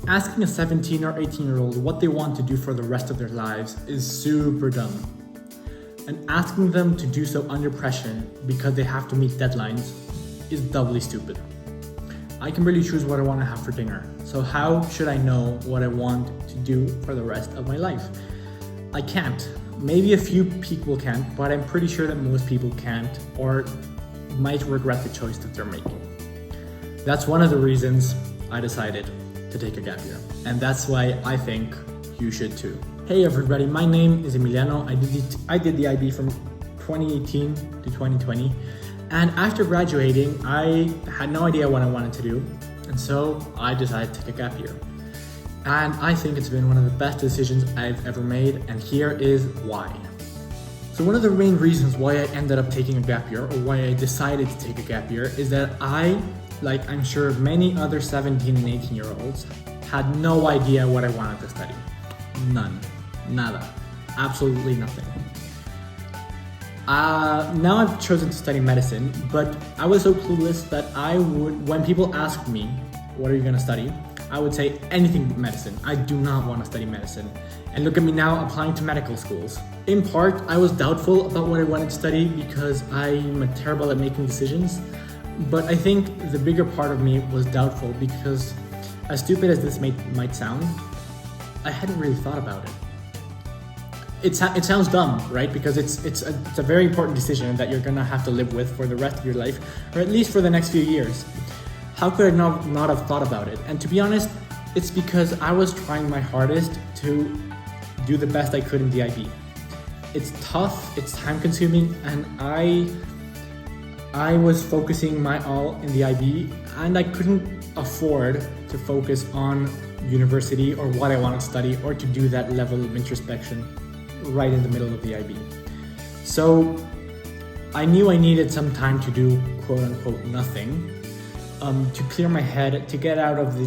Asking a 17 or 18-year-old what they want to do for the rest of their lives is super dumb. And asking them to do so under pressure because they have to meet deadlines is doubly stupid. I can really choose what I want to have for dinner, so how should I know what I want to do for the rest of my life? I can't. Maybe a few people can, but I'm pretty sure that most people can't or might regret the choice that they're making. That's one of the reasons I decided to take a gap year, and that's why I think you should too. Hey everybody, my name is Emiliano. I did the IB from 2018 to 2020, and after graduating, I had no idea what I wanted to do, and so I decided to take a gap year. And I think it's been one of the best decisions I've ever made, and here is why. So one of the main reasons why I ended up taking a gap year, or why I decided to take a gap year, is that I, like I'm sure many other 17 and 18-year-olds, had no idea what I wanted to study. None. Nada. Absolutely nothing. Now I've chosen to study medicine, but I was so clueless that when people asked me, what are you gonna study? I would say anything but medicine. I do not want to study medicine. And look at me now applying to medical schools. In part, I was doubtful about what I wanted to study because I'm terrible at making decisions. But I think the bigger part of me was doubtful because, as stupid as this might sound, I hadn't really thought about it. It sounds dumb, right? Because it's a very important decision that you're gonna have to live with for the rest of your life, or at least for the next few years. How could I not have thought about it? And to be honest, it's because I was trying my hardest to do the best I could in the IB. It's tough, it's time consuming, and I was focusing my all in the IB, and I couldn't afford to focus on university or what I wanted to study or to do that level of introspection right in the middle of the IB. So I knew I needed some time to do quote unquote nothing, to clear my head, to get out of the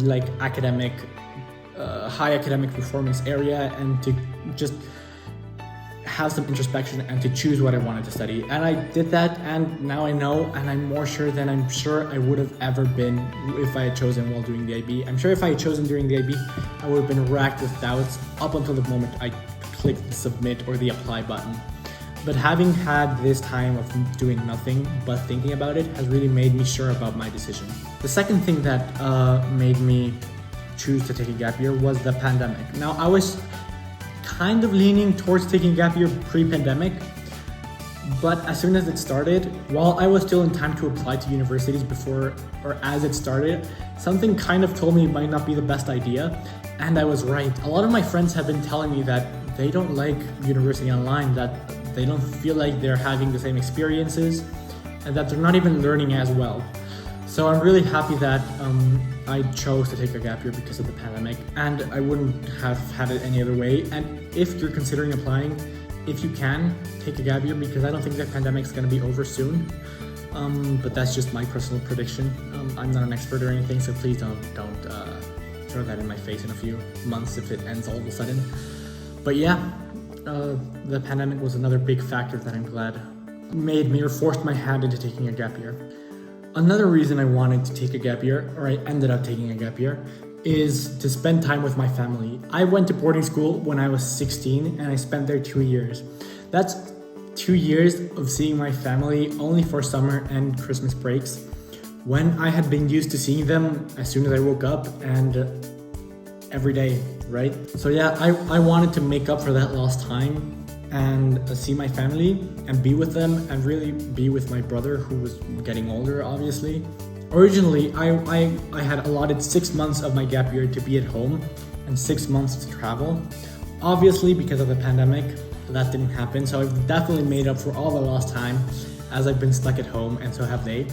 high academic performance area, and to just have some introspection and to choose what I wanted to study. And I did that, and now I know, and I'm more sure than I'm sure I would have ever been if I had chosen while doing the IB. I'm sure if I had chosen during the IB, I would have been racked with doubts up until the moment I clicked the submit or the apply button. But having had this time of doing nothing but thinking about it has really made me sure about my decision. The second thing that made me choose to take a gap year was the pandemic. Now, I was kind of leaning towards taking a gap year pre-pandemic, but as soon as it started, while I was still in time to apply to universities before or as it started, something kind of told me it might not be the best idea, and I was right. A lot of my friends have been telling me that they don't like university online, that they don't feel like they're having the same experiences, and that they're not even learning as well. So I'm really happy that I chose to take a gap year because of the pandemic, and I wouldn't have had it any other way. And if you're considering applying, if you can, take a gap year, because I don't think the pandemic's gonna be over soon. But that's just my personal prediction. I'm not an expert or anything, so please don't throw that in my face in a few months if it ends all of a sudden. But yeah, the pandemic was another big factor that I'm glad made me or forced my hand into taking a gap year. Another reason I wanted to take a gap year, or I ended up taking a gap year, is to spend time with my family. I went to boarding school when I was 16, and I spent there 2 years. That's 2 years of seeing my family only for summer and Christmas breaks, when I had been used to seeing them as soon as I woke up and every day, right? So yeah, I wanted to make up for that lost time and see my family and be with them, and really be with my brother, who was getting older, obviously. Originally, I had allotted 6 months of my gap year to be at home and 6 months to travel. Obviously, because of the pandemic, that didn't happen, so I've definitely made up for all the lost time, as I've been stuck at home, and so have they.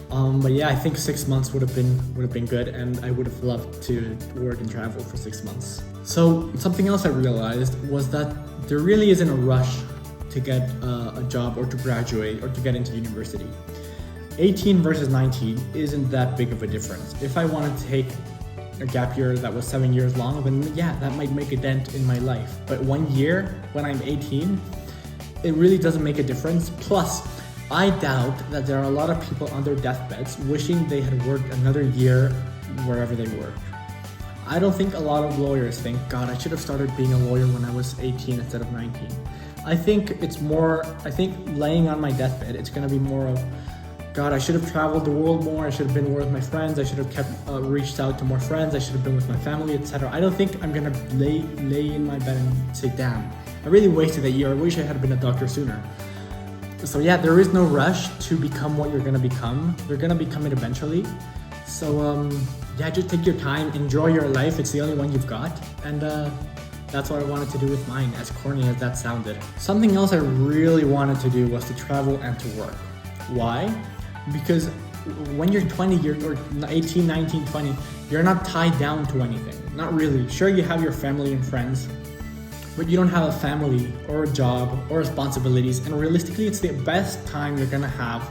But yeah, I think 6 months would have been good, and I would have loved to work and travel for 6 months. So something else I realized was that there really isn't a rush to get a job or to graduate or to get into university. 18 versus 19 isn't that big of a difference. If I wanted to take a gap year that was 7 years long, then yeah, that might make a dent in my life. But 1 year when I'm 18, it really doesn't make a difference. Plus, I doubt that there are a lot of people on their deathbeds wishing they had worked another year wherever they work. I don't think a lot of lawyers think, God, I should have started being a lawyer when I was 18 instead of 19. I think laying on my deathbed, it's gonna be more of, God, I should have traveled the world more, I should have been more with my friends, I should have reached out to more friends, I should have been with my family, etc. I don't think I'm gonna lay in my bed and say, damn, I really wasted a year, I wish I had been a doctor sooner. So yeah, there is no rush to become what you're gonna become. You're gonna become it eventually. So yeah, just take your time, enjoy your life, it's the only one you've got. And that's what I wanted to do with mine, as corny as that sounded. Something else I really wanted to do was to travel and to work. Why? Because when you're 20, or 18, 19, 20, you're not tied down to anything. Not really. Sure, you have your family and friends, but you don't have a family or a job or responsibilities. And realistically, it's the best time you're gonna have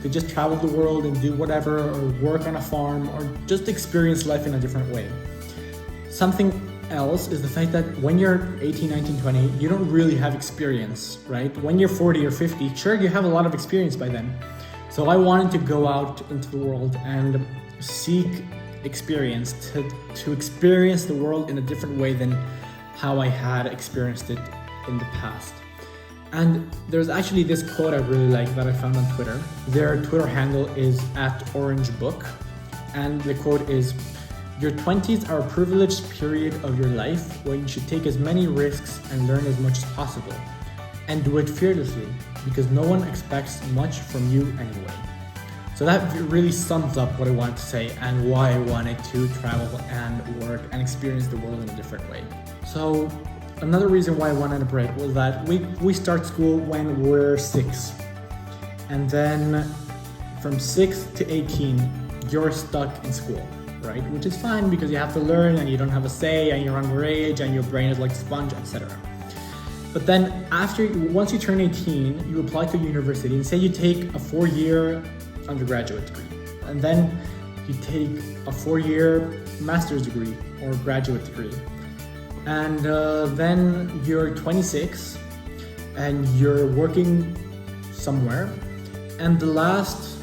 to just travel the world and do whatever, or work on a farm, or just experience life in a different way. Something else is the fact that when you're 18, 19, 20, you don't really have experience, right? When you're 40 or 50, sure, you have a lot of experience by then. So I wanted to go out into the world and seek experience, to experience the world in a different way than how I had experienced it in the past. And there's actually this quote I really like that I found on Twitter. Their Twitter handle is @orangebook. And the quote is, "Your 20s are a privileged period of your life when you should take as many risks and learn as much as possible. And do it fearlessly, because no one expects much from you anyway." So that really sums up what I wanted to say and why I wanted to travel and work and experience the world in a different way. So another reason why I wanted a break was that we start school when we're 6. And then from 6 to 18, you're stuck in school, right? Which is fine because you have to learn and you don't have a say and you're underage and your brain is like a sponge, etc. But then once you turn 18, you apply to university and say you take a 4-year undergraduate degree. And then you take a 4-year master's degree or graduate degree. And then you're 26 and you're working somewhere. And the last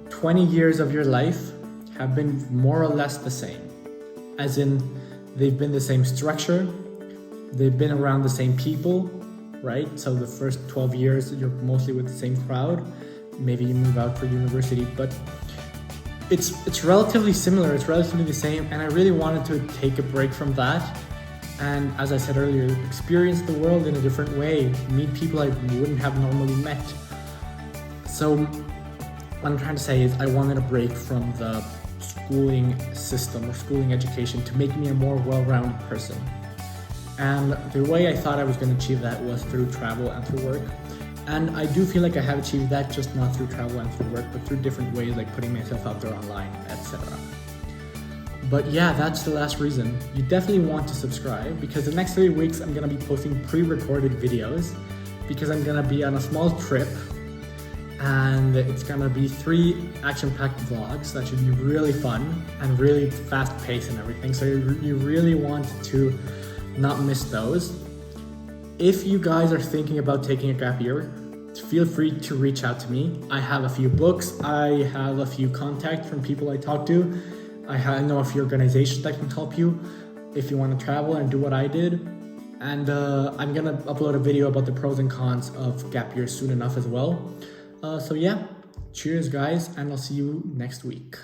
20 years of your life have been more or less the same. As in, they've been the same structure, they've been around the same people, right? So the first 12 years, you're mostly with the same crowd. Maybe you move out for university, but it's relatively similar, it's relatively the same. And I really wanted to take a break from that. And as I said earlier, experience the world in a different way, meet people I wouldn't have normally met. So what I'm trying to say is I wanted a break from the schooling system or schooling education to make me a more well-rounded person. And the way I thought I was going to achieve that was through travel and through work. And I do feel like I have achieved that, just not through travel and through work, but through different ways, like putting myself out there online, etc. But yeah, that's the last reason. You definitely want to subscribe, because the next 3 weeks I'm going to be posting pre-recorded videos, because I'm going to be on a small trip, and it's going to be 3 action-packed vlogs that should be really fun and really fast-paced and everything. So you really want to not miss those. If you guys are thinking about taking a gap year, feel free to reach out to me. I have a few books, I have a few contacts from people I talk to. I know a few organizations that can help you if you want to travel and do what I did. And I'm gonna upload a video about the pros and cons of gap year soon enough as well. So yeah, cheers guys, and I'll see you next week.